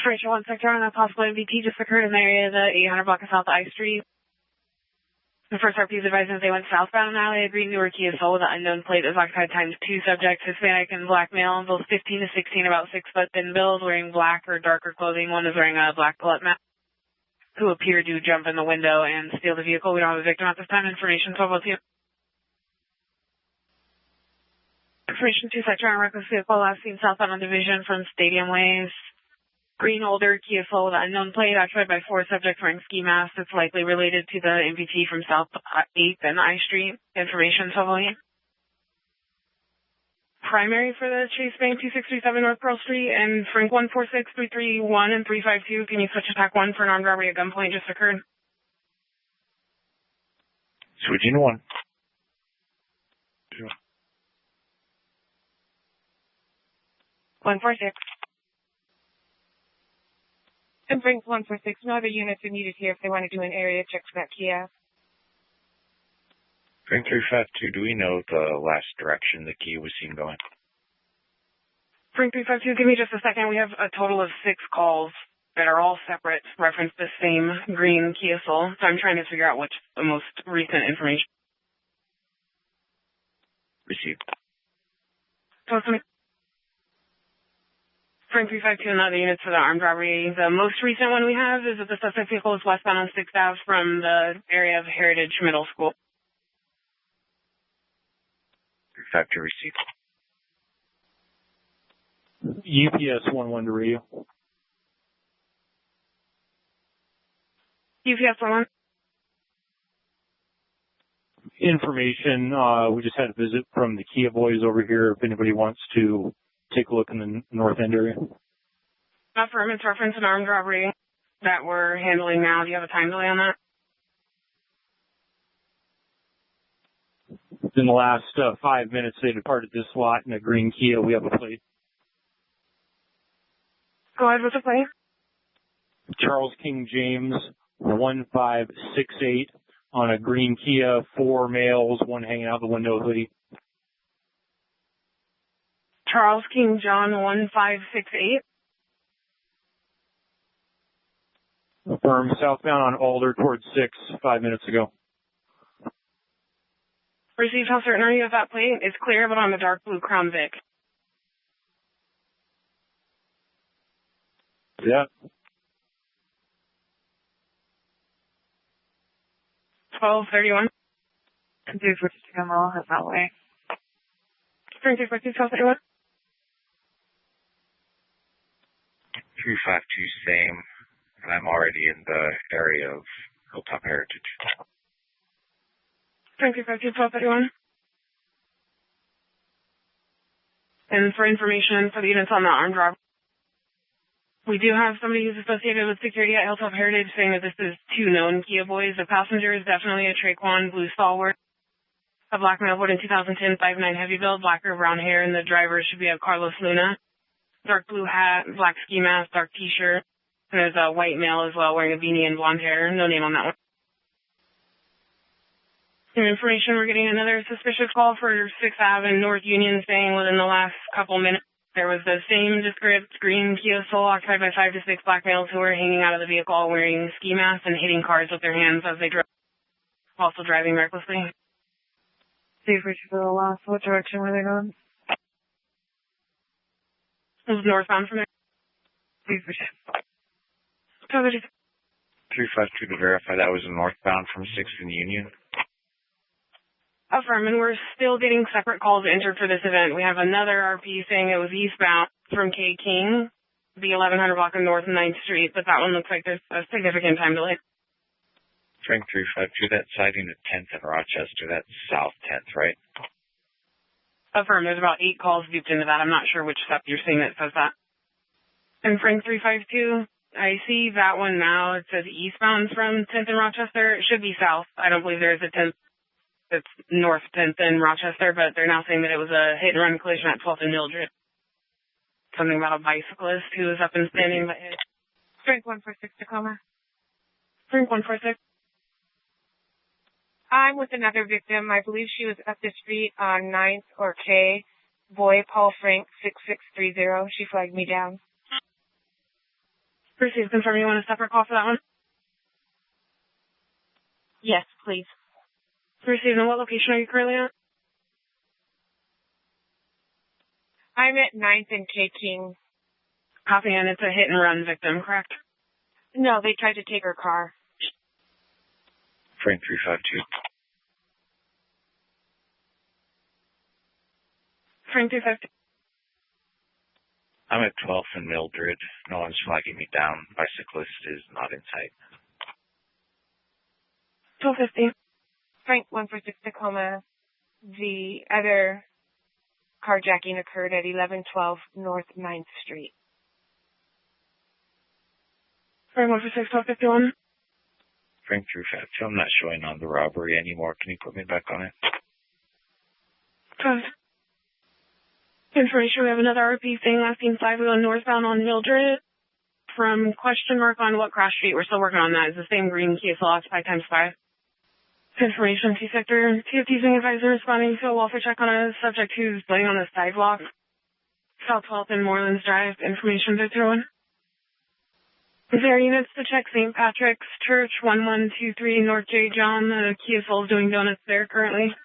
Rachel 1 sector on a possible MVT just occurred in the area of the 800 block of South I Street. The first RP is advising that they went southbound on alley. Agreed we were Kia Soul with an unknown plate that was occupied times 2 subjects, Hispanic and black male, both 15 to 16, about 6 foot thin build, wearing black or darker clothing. One is wearing a black bullet mask, who appeared to jump in the window and steal the vehicle. We don't have a victim at this time. Information 1202. Information 2 sector on reckless vehicle last seen southbound on Division from Stadium Ways. Green older Kia Soul with an unknown plate occupied by 4 subjects wearing ski masks. It's likely related to the MVT from South 8th and I Street. Information 1208. Primary for the Chase Bank 2637 North Pearl Street and Frank 146, 331, and 352. Can you switch attack 1 for an armed robbery at gunpoint just occurred? Switching 1. 146. And Frank 146, no other units are needed here if they want to do an area check for that Kia. Frank 352, do we know the last direction the Kia was seen going? Frank 352, give me just a second. We have a total of 6 calls that are all separate, reference the same green Kia Soul. So I'm trying to figure out what's the most recent information. Received. Frank 352 and other units for the armed robbery. The most recent one we have is that the suspect vehicle is westbound on 6th Ave from the area of Heritage Middle School. 352 received. UPS 11 to radio. UPS 11. Information, we just had a visit from the Kia boys over here if anybody wants to take a look in the north end area. Affirmative, reference an armed robbery that we're handling now. Do you have a time delay on that? In the last 5 minutes, they departed this lot in a green Kia. We have a plate. Go ahead with the plate. Charles King James 1568 on a green Kia, 4 males, 1 hanging out the window hoodie. Charles King John 1568. Affirm, southbound on Alder towards 6, 5 minutes ago. Received, how certain are you of that plate? It's clear, but on the dark blue Crown Vic. Yeah. 1231. Dude, we're just going to all head that way. Spring 1231. 352 same, and I'm already in the area of Hilltop Heritage. Spring 1231. And for information for the units on the armed robbery, we do have somebody who's associated with security at Hilltop Heritage saying that this is 2 known Kia boys. The passenger is definitely a Traquan blue stalwart, a black male born in 2010, 5'9" heavy build, black or brown hair, and the driver should be a Carlos Luna. Dark blue hat, black ski mask, dark t-shirt, and there's a white male as well wearing a beanie and blonde hair. No name on that one. Some information, we're getting another suspicious call for 6th Ave and North Union saying within the last couple minutes there was the same descript green Kia Soul occupied by 5 to 6 black males who were hanging out of the vehicle wearing ski masks and hitting cars with their hands as they drove, also driving recklessly. See if we should go lost. What direction were they going? It was northbound from there. See if we should. 352 to verify that was northbound from 6th and Union. Affirm, and we're still getting separate calls entered for this event. We have another RP saying it was eastbound from K. King, the 1100 block of North and 9th Street, but that one looks like there's a significant time delay. Frank 352, that sighting at 10th and Rochester, that's South 10th, right? Affirm, there's about 8 calls looped into that. I'm not sure which step you're seeing that says that. And Frank 352, I see that one now. It says eastbound from 10th and Rochester. It should be south. I don't believe there is a 10th. It's north 10th and Rochester, but they're now saying that it was a hit-and-run collision at 12th and Mildred. Something about a bicyclist who was up and standing but hit. Frank 146 Tacoma. Frank 146. I'm with another victim. I believe she was up the street on 9th or K. Boy, Paul Frank, 6630. She flagged me down. Receive, confirm you want a separate call for that one? Yes, please. Receive, and what location are you currently at? I'm at 9th and K King. Copy, and it's a hit and run victim, correct? No, they tried to take her car. Frank 352. Frank 250. I'm at 12th and Mildred. No one's flagging me down. Bicyclist is not in sight. 1250. Frank 146 Tacoma. The other carjacking occurred at 1112 North 9th Street. Frank 146, 1251. Frank 352. I'm not showing on the robbery anymore. Can you put me back on it? Information, we have another RP thing asking 501 northbound on Mildred from question mark on what cross street. We're still working on that. It's the same green KSL occupied times 5. Information, T sector. TFT's advisor responding to a welfare check on a subject who's laying on the sidewalk. South 12th and Morelands Drive. Information 501. There are units to check St. Patrick's Church 1123 North J. John. The KSL is doing donuts there currently.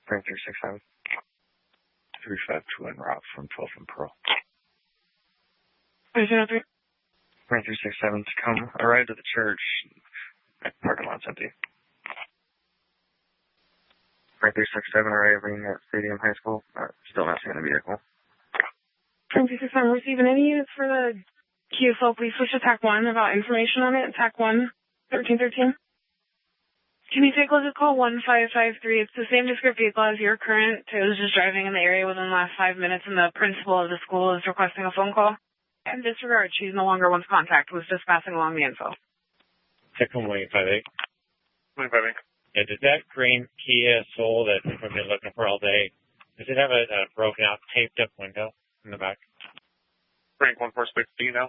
Frank 367. 352 and route from 12th and Pearl. 303. Frank 367 to come. Arrived at the church. Parking lot's empty. Frank 367 arriving at Stadium High School. Still not seeing a vehicle. Frank 367 receiving any units for the KSL police wish attack 1 about information on it. Attack 1, 1313. Can you take a look at call 1553? It's the same descriptive vehicle as your current. It was just driving in the area within the last 5 minutes, and the principal of the school is requesting a phone call. In disregard, she's no longer wants contact. Was just passing along the info. Tacoma 158. 158. Yeah, does that green Kia Soul that we've been looking for all day, does it have a broken out, taped up window in the back? Frank 146, do you know?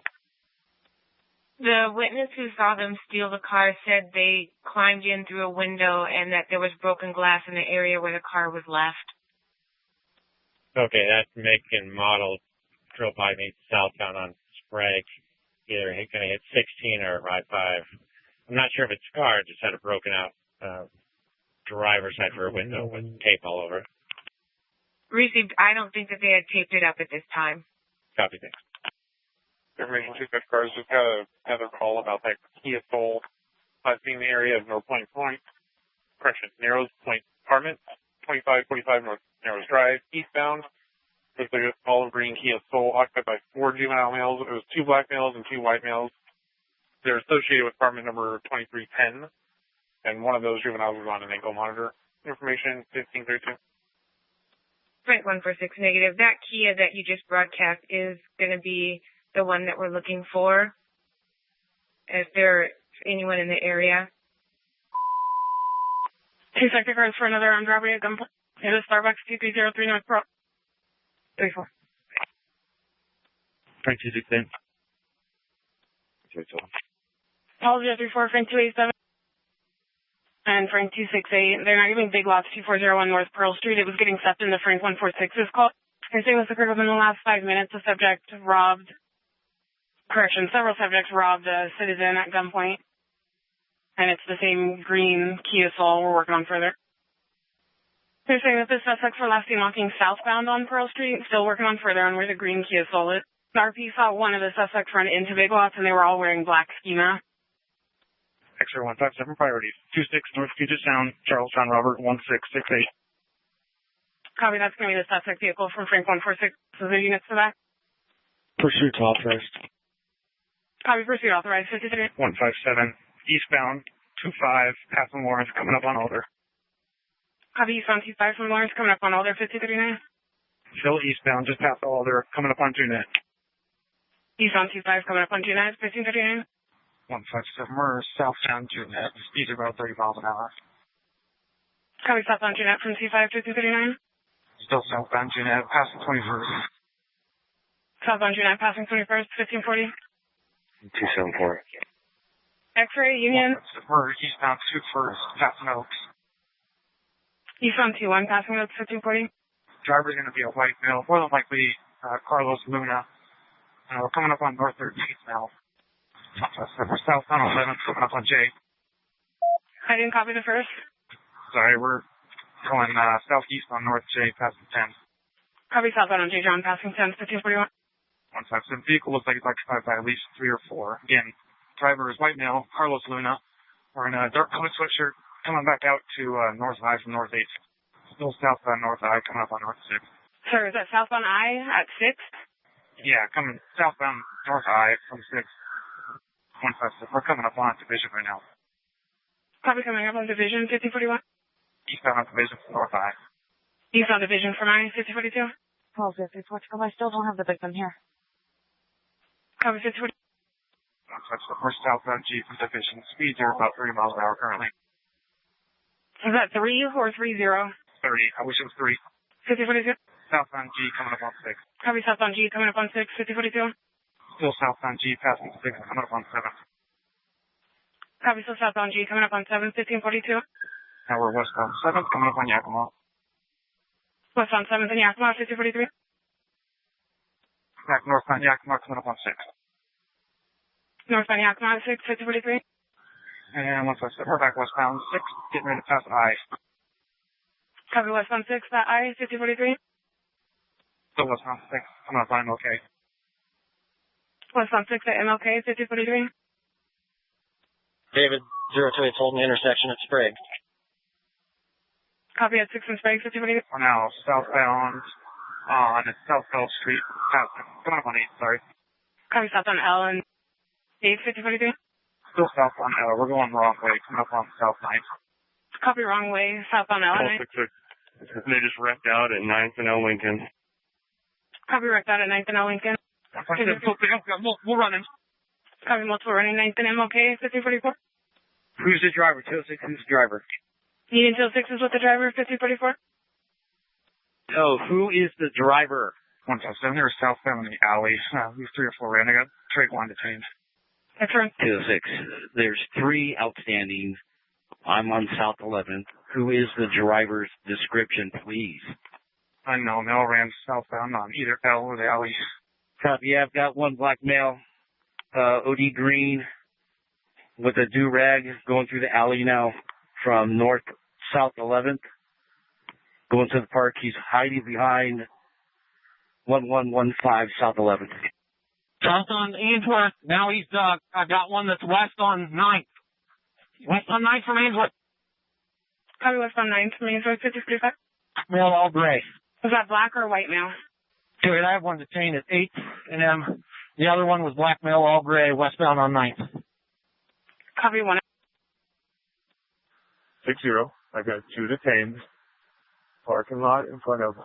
The witness who saw them steal the car said they climbed in through a window and that there was broken glass in the area where the car was left. Okay, that make and model drove by me southbound on Sprague. Either going to hit 16 or ride 5. I'm not sure if it's scarred, just had a broken out driver's side for a window with tape all over it. Received. I don't think that they had taped it up at this time. Copy, thanks. Information 2 cars just got another call about that Kia Soul seeing the area of Narrows Point Apartment, 2545 North Narrows Drive, eastbound. There's an olive green Kia Soul occupied by 4 juvenile males. It was 2 black males and 2 white males. They're associated with apartment number 2310, and one of those juveniles was on an ankle monitor. Information 1532. Frank 146 negative. That Kia that you just broadcast is going to be the one that we're looking for. If there's anyone in the area. 2 sector cars for another armed robbery at gunpoint. It is Starbucks 2303 North Pro. 34. Frank 268. Apology 34, Frank 287. And Frank 268. They're not giving big lots 2401 North Pearl Street. It was getting stepped into Frank 146's call. They're saying this occurred within the last 5 minutes. The subject several subjects robbed a citizen at gunpoint. And it's the same green Kia Soul we're working on further. They're saying that the suspects were last seen walking southbound on Pearl Street, still working on further on where the green Kia Soul is. The RP saw one of the suspects run into Big Lots, and they were all wearing black ski masks. X-ray 157 priorities. 26 North Puget Sound, Charles John Robert 1668. Copy, that's going to be the suspect vehicle from Frank 146. So there units for that? Pursuit authorized. Copy, pursuit authorized. 53. 157 eastbound, 25 passing Lawrence coming up on Alder. Copy, eastbound 25 from Lawrence coming up on Alder 539. Still eastbound, just past Alder, coming up on Junet. Eastbound 25 coming up on Junet 1539. 157, we're southbound Junet. Speeds are about 30 miles an hour. Copy, southbound Junet from C5 to 239. Still southbound Junet, passing 21st. Southbound Junet passing 21st 1540. 274. X-ray Union. We're eastbound 21st, passing Oaks. Eastbound 21 passing Oaks 1540. Driver's going to be a white male, more than likely Carlos Luna. We're coming up on North 13th now. We're southbound 11th, coming up on J. I didn't copy the first. Sorry, we're going southeast on North J, passing 10. Copy southbound on J. John, passing 10, 1541. 157. Vehicle looks like it's occupied by at least 3 or 4. Again, driver is white male, Carlos Luna. We're in a dark colored sweatshirt, coming back out to North I from North 8. Still southbound North I, coming up on North 6. Sir, is that southbound I at 6? Yeah, coming southbound North I from 6. 156. We're coming up on Division right now. Copy coming up on Division, 1541. Eastbound on Division from North I. Eastbound Division from I, 1542. Oh, 50 Portugal. I still don't have the victim here. Copy 1540. We're southbound G from Division. Speeds are about 30 miles an hour currently. Is that 3 or 30? 30. I wish it was 3. 1542. Southbound G coming up on 6. Copy southbound G coming up on 6, 1542. Still southbound G passing 6, coming up on 7. Copy still southbound G coming up on 7, 1542. Now we're westbound 7, coming up on Yakima. Westbound 7th and Yakima, 1543. Back northbound Yakima, coming up on 6. Northbound Yakima, 6, 1543. And once I said we're back westbound 6, getting ready to pass I. Copy westbound 6, that I, 1543. Still westbound 6, coming up on MLK. Westbound 6 at MLK, 1543. David, 028 holding the intersection at Sprague. Copy at 6 and Sprague, 1543. We're now southbound on South Bell Street, coming up on 8, sorry. Copy southbound L and 8, 1543. Still southbound L, we're going the wrong way, coming up on South 9th. Copy wrong way, southbound L and 8. They just wrecked out at 9th and L Lincoln. Copy wrecked out at 9th and L Lincoln. We'll run him. Copy multiple running 9th and MLK, 1544. Who's the driver? 206, who's the driver? Need until 6 is with the driver, 1544. No, who is the driver? 157, they're southbound in the alley. These 3 or 4 ran. I got trade one detained. Excellent. 206. There's 3 outstanding. I'm on South 11th. Who is the driver's description, please? Unknown. They all ran southbound on either L or the alley. Copy. Yeah, I've got one black male, OD green, with a do-rag going through the alley now from north South 11th. Going to the park. He's hiding behind 1115 South 11th. South on Ainsworth. Now he's, I got one that's west on 9th. West on 9th from Ainsworth. Copy west on 9th from Ainsworth, 1545. Male all gray. Was that black or white male? Dude, I have one detained at 8th and M. The other one was black male all gray, westbound on 9th. Copy 1. 60. I got 2 detained. Parking lot in front of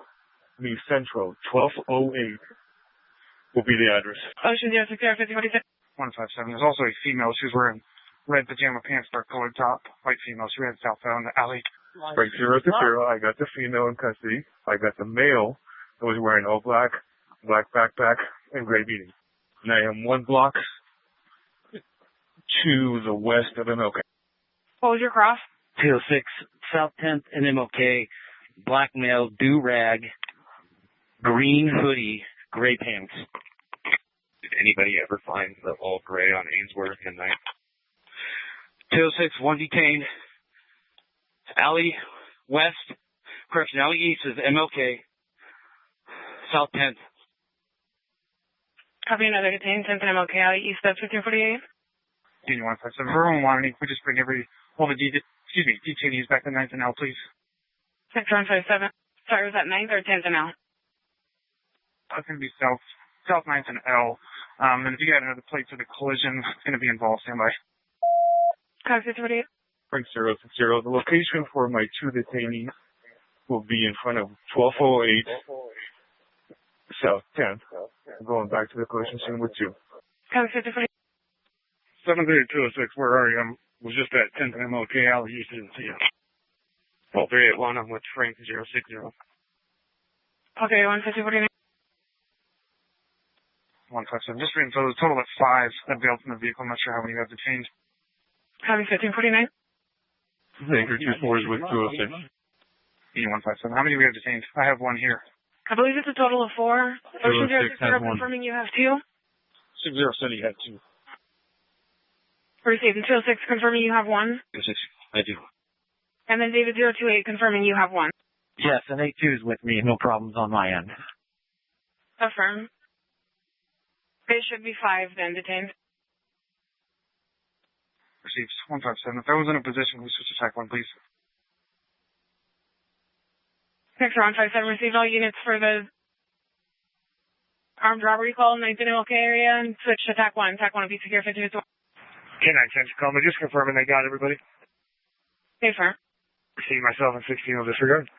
me Central, 1208 will be the address. Ocean 060, 1546. 157. There's also a female. She was wearing red pajama pants, dark colored top. White female. She ran southbound the alley. Right 060. I got the female in custody. I got the male that was wearing all black, black backpack, and gray beanie. And I am 1 block to the west of MLK. What was your cross? 206 South 10th and MLK. Black male, do-rag, green hoodie, gray pants. Did anybody ever find the all gray on Ainsworth and 9th? 206, 1 detained. Alley west, correction, alley east is MLK. South 10th. Copy another detained, 10th and MLK, alley east of 1548. Union 157. Everyone wanted, we just bring all the detainees back to 9th and L, please. Sector 157. Sorry, was that 9th or 10th and L? It's going to be South 9th and L. And if you got another plate for the collision, it's going to be involved. Stand by. Copy 1548. Frank 060. The location for my 2 detainees will be in front of 1208 South 10th. I'm going back to the collision scene with 2. Copy 1548. 73206, where are you? Was just at 10th and MLK alley. You didn't see it. 381, I'm with Frank 060. Okay, 15049. 157. Just reading, so the total of 5 that bailed from the vehicle. I'm not sure how many you have detained. Copy 1549. Anchor 24 is with 206. Union 157. How many do we have detained? I have 1 here. I believe it's a total of 4. Ocean 060 confirming you have 2. 60 said he had 2. Received. 206 confirming you have 1. 206, I do. And then David 028 confirming you have 1. Yes, and 82 is with me. No problems on my end. Affirm. It should be 5 then, detained. Received. 157. If I was in a position, we switch to track 1, please. Next 157 received all units for the armed robbery call in the MLK area and switch to TAC 1. TAC 1 will be secure 50 to 1. K9 10 call me. Just confirming they got everybody. Affirm. Received myself and 16 will disregard.